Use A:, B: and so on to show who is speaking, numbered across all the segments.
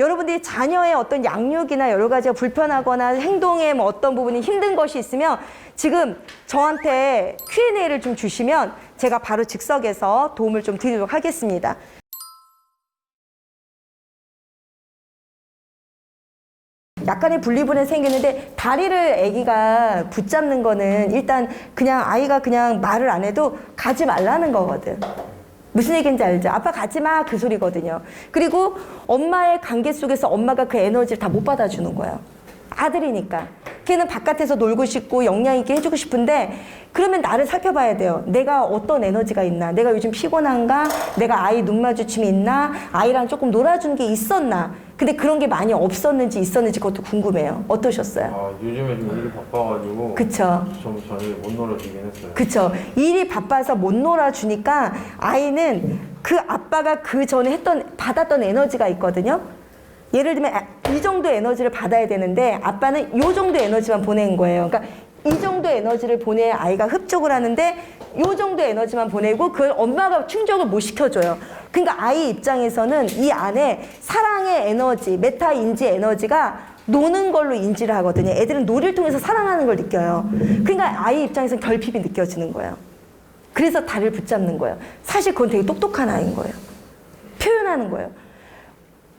A: 여러분들이 자녀의 어떤 양육이나 여러 가지가 불편하거나 행동에 뭐 어떤 부분이 힘든 것이 있으면 지금 저한테 Q&A를 좀 주시면 제가 바로 즉석에서 도움을 좀 드리도록 하겠습니다. 약간의 분리불안이 생기는데 다리를 아기가 붙잡는 거는 일단 그냥 아이가 그냥 말을 안 해도 가지 말라는 거거든. 무슨 얘기인지 알죠? 아빠 가지 마 그 소리거든요. 그리고 엄마의 관계 속에서 엄마가 그 에너지를 다 못 받아주는 거예요. 아들이니까. 걔는 바깥에서 놀고 싶고 영양 있게 해주고 싶은데 그러면 나를 살펴봐야 돼요. 내가 어떤 에너지가 있나? 내가 요즘 피곤한가? 내가 아이 눈 마주침이 있나? 아이랑 조금 놀아준 게 있었나? 근데 그런 게 많이 없었는지 있었는지 그것도 궁금해요. 어떠셨어요?
B: 아, 요즘에 좀 일이 바빠가지고
A: 그쵸.
B: 좀 저녁에 못 놀아주긴 했어요.
A: 그쵸. 일이 바빠서 못 놀아주니까 아이는 그 아빠가 그 전에 받았던 에너지가 있거든요. 예를 들면 이 정도 에너지를 받아야 되는데 아빠는 이 정도 에너지만 보낸 거예요. 그러니까 이 정도 에너지를 보내야 아이가 흡족을 하는데 이 정도 에너지만 보내고 그걸 엄마가 충족을 못 시켜줘요. 그러니까 아이 입장에서는 이 안에 사랑의 에너지, 메타 인지 에너지가 노는 걸로 인지를 하거든요. 애들은 놀이를 통해서 사랑하는 걸 느껴요. 그러니까 아이 입장에서는 결핍이 느껴지는 거예요. 그래서 다리를 붙잡는 거예요. 사실 그건 되게 똑똑한 아이인 거예요. 표현하는 거예요.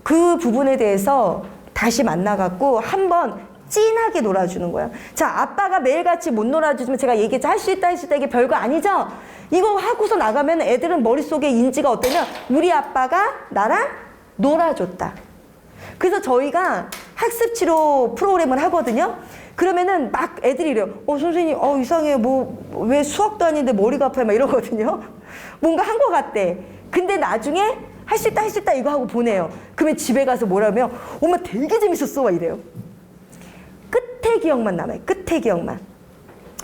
A: 그 부분에 대해서 다시 만나갖고 한번 찐하게 놀아주는 거예요. 자, 아빠가 매일같이 못 놀아주지만 제가 얘기했죠. 할 수 있다, 할 수 있다. 이게 별거 아니죠? 이거 하고서 나가면 애들은 머릿속에 인지가 어떠냐? 우리 아빠가 나랑 놀아줬다. 그래서 저희가 학습치료 프로그램을 하거든요. 그러면은 막 애들이 이래요. 선생님, 이상해. 왜 수학도 아닌데 머리가 아파요? 막 이러거든요. 뭔가 한 것 같대. 근데 나중에 할 수 있다, 할 수 있다 이거 하고 보내요. 그러면 집에 가서 뭐라면 엄마 되게 재밌었어. 막 이래요. 끝에 기억만 남아요. 끝에 기억만.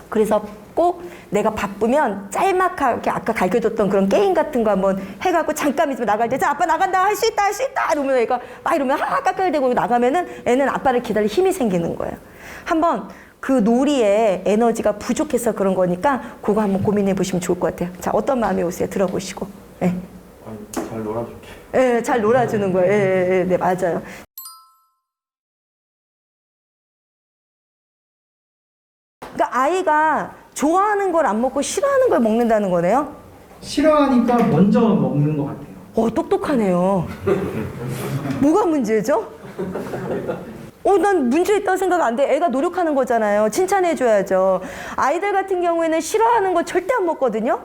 A: 그래서 꼭 내가 바쁘면 짤막하게 아까 가르쳐줬던 그런 게임 같은 거 한번 해갖고 잠깐 있으면 나갈 때 자, 아빠 나간다. 할 수 있다, 할 수 있다. 이러면 애가 막 이러면 까끌대고 나가면은 애는 아빠를 기다릴 힘이 생기는 거예요. 한번 그 놀이에 에너지가 부족해서 그런 거니까 그거 한번 고민해 보시면 좋을 것 같아요. 자, 어떤 마음이 오세요? 들어보시고. 네.
B: 아니, 잘 놀아줄게.
A: 네, 잘 놀아주는 거예요. 네, 네, 맞아요. 그러니까 아이가 좋아하는 걸 안 먹고 싫어하는 걸 먹는다는 거네요?
C: 싫어하니까 먼저 먹는 것 같아요.
A: 똑똑하네요. 뭐가 문제죠? 난 문제 있다고 생각 안 돼. 애가 노력하는 거잖아요. 칭찬해줘야죠. 아이들 같은 경우에는 싫어하는 거 절대 안 먹거든요?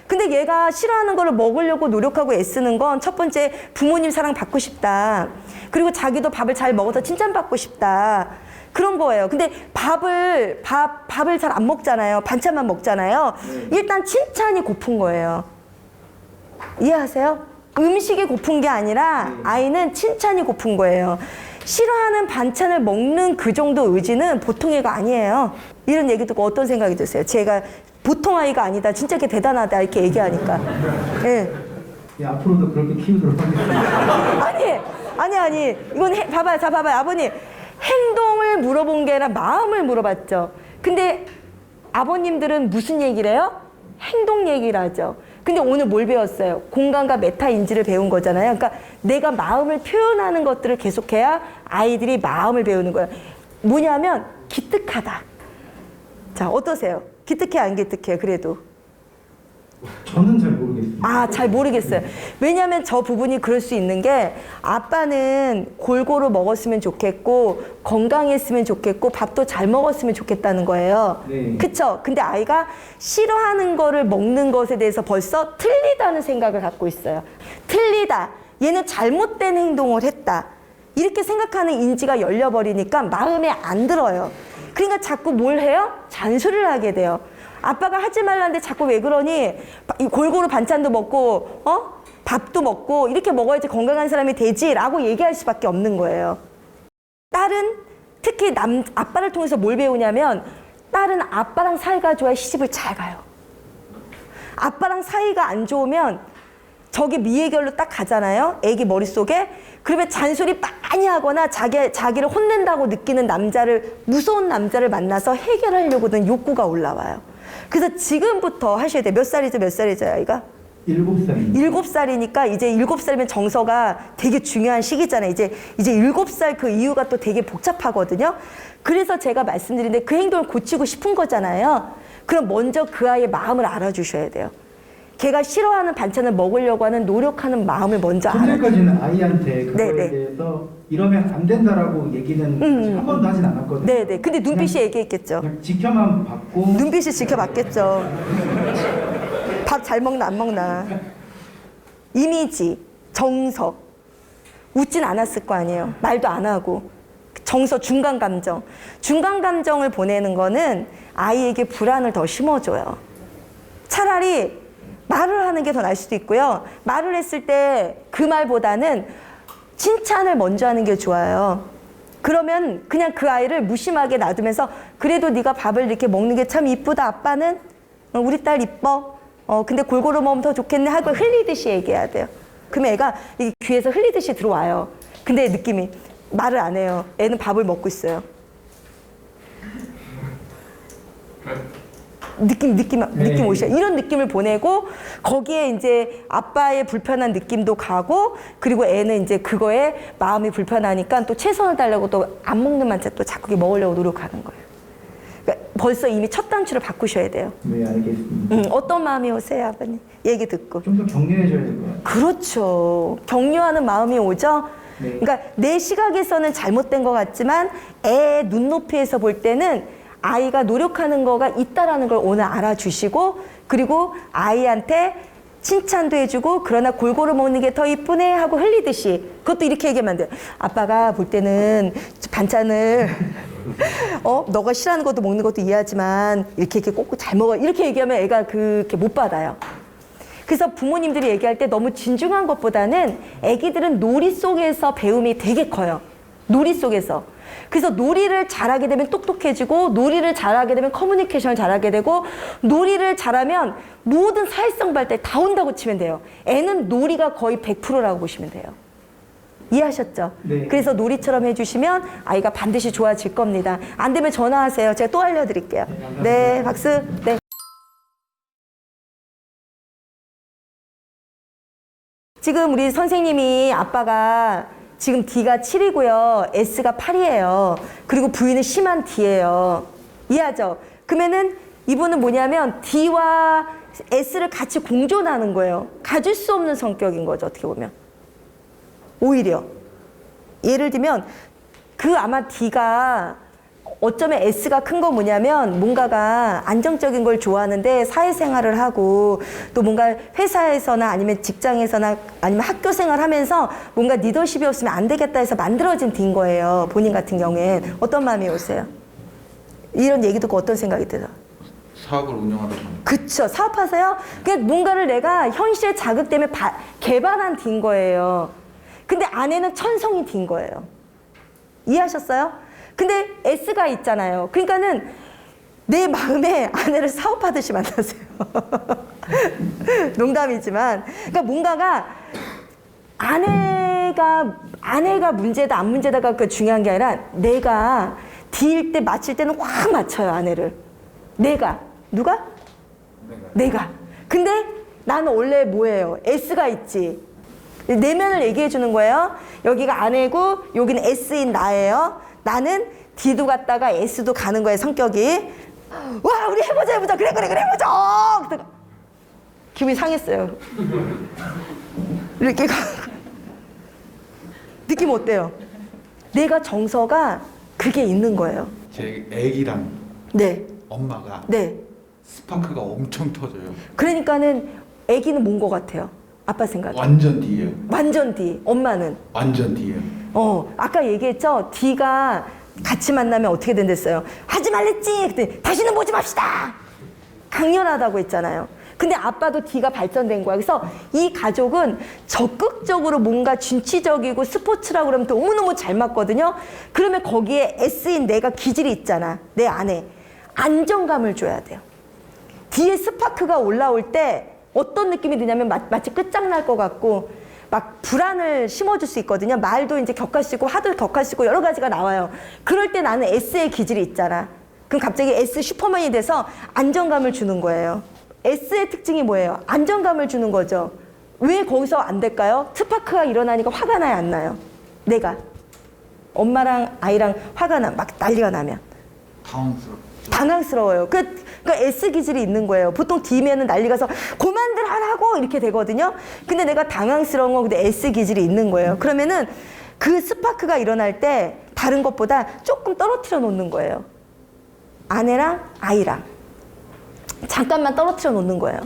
A: 근데 얘가 싫어하는 거를 먹으려고 노력하고 애쓰는 건 첫 번째 부모님 사랑 받고 싶다. 그리고 자기도 밥을 잘 먹어서 칭찬받고 싶다. 그런 거예요. 근데 밥을 잘 안 먹잖아요. 반찬만 먹잖아요. 일단 칭찬이 고픈 거예요. 이해하세요? 음식이 고픈 게 아니라 아이는 칭찬이 고픈 거예요. 싫어하는 반찬을 먹는 그 정도 의지는 보통 애가 아니에요. 이런 얘기 듣고 어떤 생각이 드세요? 제가 보통 아이가 아니다. 진짜 이렇게 대단하다. 이렇게 얘기하니까. 예.
C: 예, 앞으로도 그렇게 키우도록 하겠습니다.
A: 아니. 이건 봐봐요. 자, 봐봐요. 아버님. 행동을 물어본 게 아니라 마음을 물어봤죠. 근데 아버님들은 무슨 얘기를 해요? 행동 얘기를 하죠. 근데 오늘 뭘 배웠어요? 공간과 메타 인지를 배운 거잖아요. 그러니까 내가 마음을 표현하는 것들을 계속해야 아이들이 마음을 배우는 거예요. 뭐냐면 기특하다. 자, 어떠세요? 기특해 안 기특해요? 그래도.
C: 저는 잘 모르겠습니다.
A: 잘 모르겠어요. 왜냐하면 저 부분이 그럴 수 있는 게 아빠는 골고루 먹었으면 좋겠고 건강했으면 좋겠고 밥도 잘 먹었으면 좋겠다는 거예요.
C: 네.
A: 그쵸? 근데 아이가 싫어하는 거를 먹는 것에 대해서 벌써 틀리다는 생각을 갖고 있어요. 틀리다. 얘는 잘못된 행동을 했다. 이렇게 생각하는 인지가 열려버리니까 마음에 안 들어요. 그러니까 자꾸 뭘 해요? 잔소리를 하게 돼요. 아빠가 하지 말라는데 자꾸 왜 그러니? 골고루 반찬도 먹고 밥도 먹고 이렇게 먹어야지 건강한 사람이 되지라고 얘기할 수밖에 없는 거예요. 딸은 특히 아빠를 통해서 뭘 배우냐면 딸은 아빠랑 사이가 좋아야 시집을 잘 가요. 아빠랑 사이가 안 좋으면 저기 미해결로 딱 가잖아요. 애기 머릿속에. 그러면 잔소리 많이 하거나 자기를 혼낸다고 느끼는 무서운 남자를 만나서 해결하려고 든 욕구가 올라와요. 그래서 지금부터 하셔야 돼요. 몇 살이죠, 아이가?
C: 7살입니다.
A: 7살이니까 이제 7살이면 정서가 되게 중요한 시기잖아요. 이제 7살 그 이유가 또 되게 복잡하거든요. 그래서 제가 말씀드린데 그 행동을 고치고 싶은 거잖아요. 그럼 먼저 그 아이의 마음을 알아주셔야 돼요. 걔가 싫어하는 반찬을 먹으려고 하는 노력하는 마음을 먼저 알아주세요.
C: 현재까지는 아이한테 그거에
A: 네네.
C: 대해서 이러면 안 된다라고 얘기는 아직 한 번도 하진 않았거든요.
A: 네네. 근데 눈빛이 얘기했겠죠.
C: 그냥 지켜만 봤고
A: 눈빛이 지켜봤겠죠. 밥 잘 먹나 안 먹나. 이미지, 정서. 웃진 않았을 거 아니에요. 말도 안 하고. 정서, 중간 감정. 중간 감정을 보내는 거는 아이에게 불안을 더 심어줘요. 차라리 말을 하는 게 더 나을 수도 있고요. 말을 했을 때 그 말보다는 칭찬을 먼저 하는 게 좋아요. 그러면 그냥 그 아이를 무심하게 놔두면서 그래도 네가 밥을 이렇게 먹는 게 참 이쁘다. 아빠는 우리 딸 이뻐. 근데 골고루 먹으면 더 좋겠네 하고 흘리듯이 얘기해야 돼요. 그러면 애가 이 귀에서 흘리듯이 들어와요. 근데 느낌이 말을 안 해요. 애는 밥을 먹고 있어요. 느낌 오셔. 이런 느낌을 보내고 거기에 이제 아빠의 불편한 느낌도 가고 그리고 애는 이제 그거에 마음이 불편하니까 또 최선을 다하려고 또 안 먹는 만찬 또 자꾸 먹으려고 노력하는 거예요. 그러니까 벌써 이미 첫 단추를 바꾸셔야 돼요.
C: 네, 알겠습니다.
A: 어떤 마음이 오세요, 아버님? 얘기 듣고.
C: 좀 더 격려해줘야 될 것 같아요.
A: 그렇죠. 격려하는 마음이 오죠.
C: 네.
A: 그러니까 내 시각에서는 잘못된 것 같지만 애 눈높이에서 볼 때는 아이가 노력하는 거가 있다라는 걸 오늘 알아주시고 그리고 아이한테 칭찬도 해주고 그러나 골고루 먹는 게 더 이쁘네 하고 흘리듯이 그것도 이렇게 얘기하면 안 돼요. 아빠가 볼 때는 반찬을 너가 싫어하는 것도 먹는 것도 이해하지만 이렇게 꼭 잘 먹어 이렇게 얘기하면 애가 그렇게 못 받아요. 그래서 부모님들이 얘기할 때 너무 진중한 것보다는 애기들은 놀이 속에서 배움이 되게 커요. 놀이 속에서. 그래서 놀이를 잘하게 되면 똑똑해지고 놀이를 잘하게 되면 커뮤니케이션을 잘하게 되고 놀이를 잘하면 모든 사회성 발달 다 온다고 치면 돼요. 애는 놀이가 거의 100%라고 보시면 돼요. 이해하셨죠?
C: 네.
A: 그래서 놀이처럼 해주시면 아이가 반드시 좋아질 겁니다. 안 되면 전화하세요. 제가 또 알려드릴게요. 네, 박수. 네. 지금 우리 선생님이 아빠가 지금 D가 7이고요. S가 8이에요. 그리고 V는 심한 D예요. 이해하죠? 그러면은 이분은 뭐냐면 D와 S를 같이 공존하는 거예요. 가질 수 없는 성격인 거죠. 어떻게 보면. 오히려. 예를 들면 그 아마 D가 어쩌면 S가 큰 건 뭐냐면 뭔가가 안정적인 걸 좋아하는데 사회생활을 하고 또 뭔가 회사에서나 아니면 직장에서나 아니면 학교 생활하면서 뭔가 리더십이 없으면 안 되겠다 해서 만들어진 D인 거예요. 본인 같은 경우엔. 어떤 마음이 오세요? 이런 얘기 듣고 어떤 생각이 들어요?
D: 사업을 운영하다 보니까
A: 그쵸. 사업하세요? 그러니까 뭔가를 내가 현실에 자극되면 개발한 D인 거예요. 근데 아내는 천성이 D인 거예요. 이해하셨어요? 근데 S가 있잖아요. 그러니까는 내 마음에 아내를 사업하듯이 만나세요. 농담이지만. 그러니까 뭔가가 아내가 문제다 안 문제다가 그 중요한 게 아니라 내가 D일 때 맞힐 때는 확 맞춰요, 아내를. 내가. 누가? 내가. 근데 나는 원래 뭐예요? S가 있지. 내면을 얘기해 주는 거예요. 여기가 아내고 여기는 S인 나예요. 나는 D도 갔다가 S도 가는 거예요, 성격이. 와, 우리 해보자. 그래, 해보자. 기분이 상했어요. 이렇게 느낌 어때요? 내가 정서가 그게 있는 거예요.
D: 제 애기랑
A: 네.
D: 엄마가
A: 네.
D: 스파크가 엄청 터져요.
A: 그러니까는 아기는 뭔 것 같아요? 아빠 생각에.
D: 완전 D예요.
A: 완전 D. 엄마는.
D: 완전 D예요.
A: 아까 얘기했죠? D가 같이 만나면 어떻게 된댔어요? 하지 말랬지! 그때 다시는 보지 맙시다! 강렬하다고 했잖아요. 근데 아빠도 D가 발전된 거야. 그래서 이 가족은 적극적으로 뭔가 진취적이고 스포츠라고 그러면 너무너무 잘 맞거든요. 그러면 거기에 S인 내가 기질이 있잖아. 내 안에. 안정감을 줘야 돼요. D의 스파크가 올라올 때 어떤 느낌이 드냐면 마치 끝장날 것 같고 막 불안을 심어줄 수 있거든요. 말도 이제 격하시고 하도 격하시고 여러 가지가 나와요. 그럴 때 나는 S의 기질이 있잖아. 그럼 갑자기 S 슈퍼맨이 돼서 안정감을 주는 거예요. S의 특징이 뭐예요? 안정감을 주는 거죠. 왜 거기서 안 될까요? 스파크가 일어나니까 화가 나요, 안 나요? 내가 엄마랑 아이랑 화가 막 난리가 나면 당황스러워요. 그러니까 S 기질이 있는 거예요. 보통 D면은 난리가서 그만들 하라고 이렇게 되거든요. 근데 내가 당황스러운 건 근데 S 기질이 있는 거예요. 그러면은 그 스파크가 일어날 때 다른 것보다 조금 떨어뜨려 놓는 거예요. 아내랑 아이랑 잠깐만 떨어뜨려 놓는 거예요.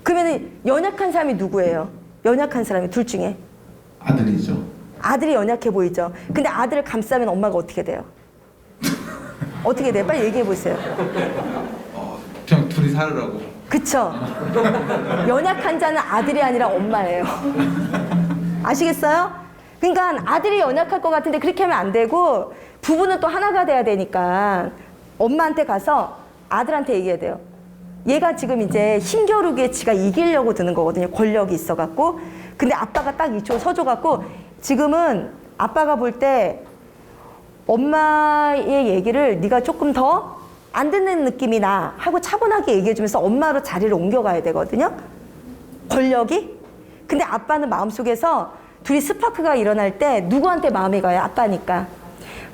A: 그러면은 연약한 사람이 누구예요? 연약한 사람이 둘 중에
C: 아들이죠.
A: 아들이 연약해 보이죠. 근데 아들을 감싸면 엄마가 어떻게 돼요? 어떻게 돼요? 빨리 얘기해 보세요.
D: 그냥 둘이 살으라고.
A: 그쵸? 연약한 자는 아들이 아니라 엄마예요. 아시겠어요? 그러니까 아들이 연약할 것 같은데 그렇게 하면 안 되고 부부는 또 하나가 돼야 되니까 엄마한테 가서 아들한테 얘기해야 돼요. 얘가 지금 이제 힘겨루기에 지가 이기려고 드는 거거든요. 권력이 있어갖고. 근데 아빠가 딱 이쪽으로 서줘갖고 지금은 아빠가 볼 때 엄마의 얘기를 네가 조금 더 안 듣는 느낌이 나 하고 차분하게 얘기해주면서 엄마로 자리를 옮겨가야 되거든요. 권력이. 근데 아빠는 마음속에서 둘이 스파크가 일어날 때 누구한테 마음이 가요? 아빠니까.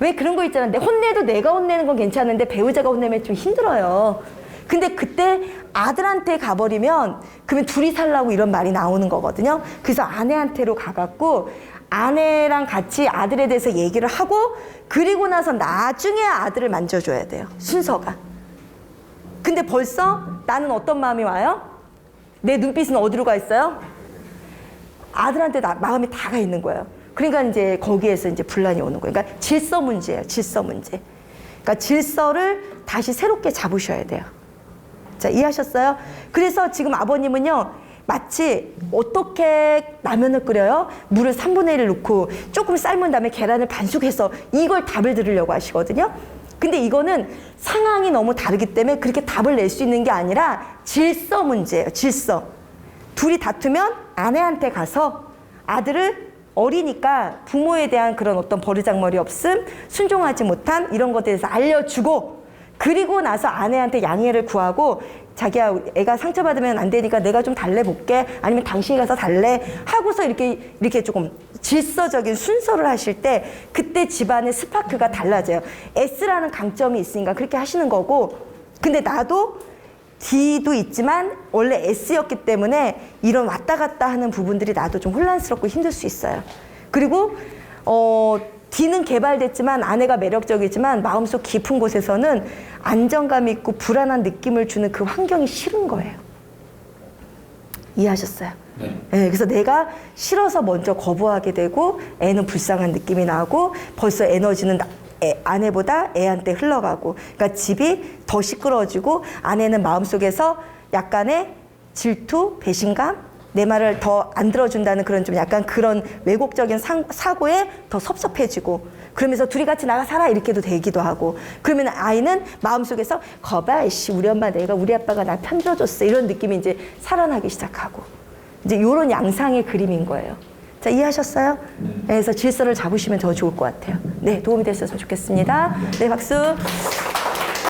A: 왜 그런 거 있잖아. 혼내도 내가 혼내는 건 괜찮은데 배우자가 혼내면 좀 힘들어요. 근데 그때 아들한테 가버리면 그러면 둘이 살라고 이런 말이 나오는 거거든요. 그래서 아내한테로 가갖고 아내랑 같이 아들에 대해서 얘기를 하고 그리고 나서 나중에 아들을 만져줘야 돼요. 순서가. 근데 벌써 나는 어떤 마음이 와요? 내 눈빛은 어디로 가 있어요? 아들한테 마음이 다 가 있는 거예요. 그러니까 이제 거기에서 이제 분란이 오는 거예요. 그러니까 질서 문제예요. 질서 문제. 그러니까 질서를 다시 새롭게 잡으셔야 돼요. 자, 이해하셨어요? 그래서 지금 아버님은요, 마치 어떻게 라면을 끓여요? 물을 3분의 1을 넣고 조금 삶은 다음에 계란을 반숙해서 이걸 답을 들으려고 하시거든요. 근데 이거는 상황이 너무 다르기 때문에 그렇게 답을 낼 수 있는 게 아니라 질서 문제예요. 질서. 둘이 다투면 아내한테 가서 아들을 어리니까 부모에 대한 그런 어떤 버르장머리 없음, 순종하지 못함 이런 것에 대해서 알려주고 그리고 나서 아내한테 양해를 구하고 자기야 애가 상처받으면 안 되니까 내가 좀 달래볼게 아니면 당신이 가서 달래 하고서 이렇게 조금 질서적인 순서를 하실 때 그때 집안의 스파크가 달라져요. S라는 강점이 있으니까 그렇게 하시는 거고 근데 나도 D도 있지만 원래 S였기 때문에 이런 왔다 갔다 하는 부분들이 나도 좀 혼란스럽고 힘들 수 있어요. 그리고 D는 개발됐지만 아내가 매력적이지만 마음속 깊은 곳에서는 안정감 있고 불안한 느낌을 주는 그 환경이 싫은 거예요. 이해하셨어요?
C: 네.
A: 네, 그래서 내가 싫어서 먼저 거부하게 되고 애는 불쌍한 느낌이 나고 벌써 에너지는 아내보다 애한테 흘러가고 그러니까 집이 더 시끄러워지고 아내는 마음속에서 약간의 질투, 배신감 내 말을 더 안 들어준다는 그런 좀 약간 그런 왜곡적인 사고에 더 섭섭해지고 그러면서 둘이 같이 나가 살아 이렇게도 되기도 하고 그러면 아이는 마음속에서 거봐 씨 우리 엄마 내가 우리 아빠가 나 편들어줬어 이런 느낌이 이제 살아나기 시작하고 이제 이런 양상의 그림인 거예요. 자 이해하셨어요? 네. 그래서 질서를 잡으시면 더 좋을 것 같아요. 네 도움이 됐으면 좋겠습니다. 네 박수.